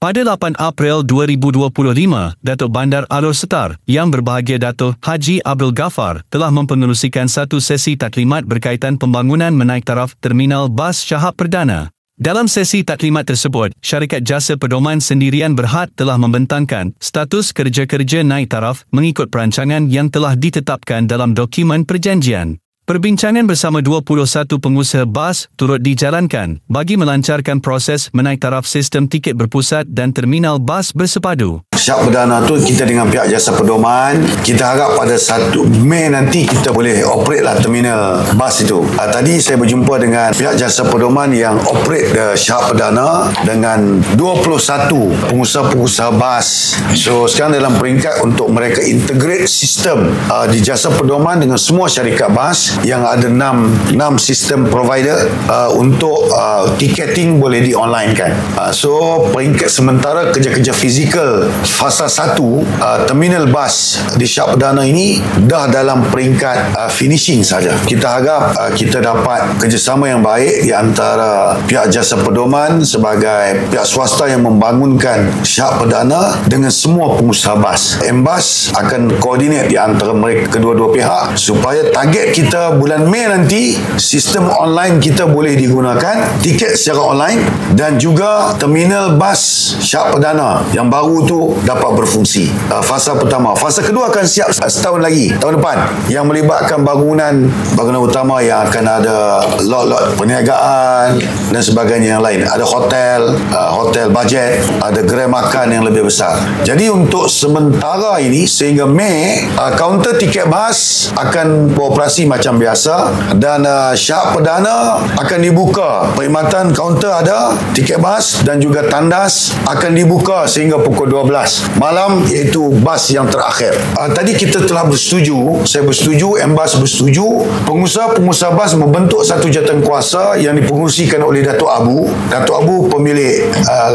Pada 8 April 2025, Datuk Bandar Alor Setar Yang Berbahagia Datuk Haji Abdul Ghaffar telah mempengerusikan satu sesi taklimat berkaitan pembangunan menaik taraf Terminal Bas Shahab Perdana. Dalam sesi taklimat tersebut, syarikat jasa pedoman sendirian Berhad telah membentangkan status kerja-kerja naik taraf mengikut perancangan yang telah ditetapkan dalam dokumen perjanjian. Perbincangan bersama 21 pengusaha bas turut dijalankan bagi melancarkan proses menaik taraf sistem tiket berpusat dan terminal bas bersepadu. Shahab Perdana tu kita dengan pihak jasa pedoman, kita harap pada 1 Mei nanti kita boleh operate lah terminal bas itu. Tadi saya berjumpa dengan pihak jasa pedoman yang operate Shahab Perdana dengan 21 pengusaha-pengusaha bas. So sekarang dalam peringkat untuk mereka integrate sistem di jasa pedoman dengan semua syarikat bas yang ada 6 sistem provider untuk ticketing boleh di-online kan. So peringkat sementara kerja-kerja fizikal fasa 1 terminal bas di Shahab Perdana ini dah dalam peringkat finishing saja. Kita harap kita dapat kerjasama yang baik di antara pihak jasa pedoman sebagai pihak swasta yang membangunkan Shahab Perdana dengan semua pengusaha bas. MBAS akan koordinat di antara mereka kedua-dua pihak supaya target kita bulan Mei nanti sistem online kita boleh digunakan, tiket secara online dan juga terminal bas Shahab Perdana yang baru tu dapat berfungsi. Fasa pertama. Fasa kedua akan siap setahun lagi, tahun depan, yang melibatkan bangunan utama yang akan ada lot-lot perniagaan dan sebagainya yang lain. Ada hotel bajet, ada gerai makan yang lebih besar. Jadi untuk sementara ini sehingga Mei, kaunter tiket bas akan beroperasi macam biasa dan Shahab Perdana akan dibuka. Perkhidmatan kaunter ada, tiket bas dan juga tandas akan dibuka sehingga pukul 12 malam, iaitu bas yang terakhir. Tadi kita telah bersetuju, saya bersetuju, MBAS bersetuju, pengusaha-pengusaha bas membentuk satu jawatankuasa yang dipengerusikan oleh Datuk Abu. Datuk Abu pemilik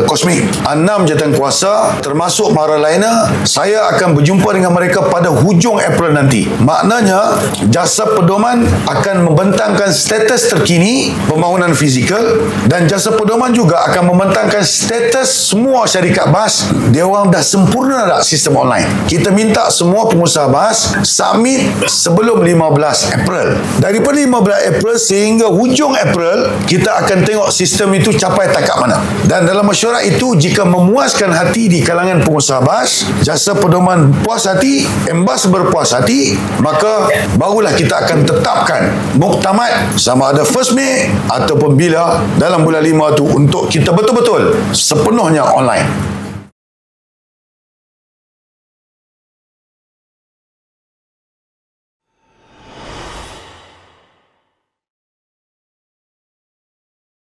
Kosmik. 6 jawatankuasa termasuk Maralina. Saya akan berjumpa dengan mereka pada hujung April nanti. Maknanya jasa pedoman akan membentangkan status terkini pembangunan fizikal dan jasa pedoman juga akan membentangkan status semua syarikat bas. Dia orang dah sempurna tak sistem online. Kita minta semua pengusaha bas submit sebelum 15 April. Daripada 15 April sehingga hujung April, kita akan tengok sistem itu capai takat mana. Dan dalam mesyuarat itu, jika memuaskan hati di kalangan pengusaha bas, jasa pedoman puas hati, MBAS berpuas hati, maka barulah kita akan tetapkan muktamad sama ada 1 Mei ataupun bila dalam bulan 5 tu untuk kita betul-betul sepenuhnya online.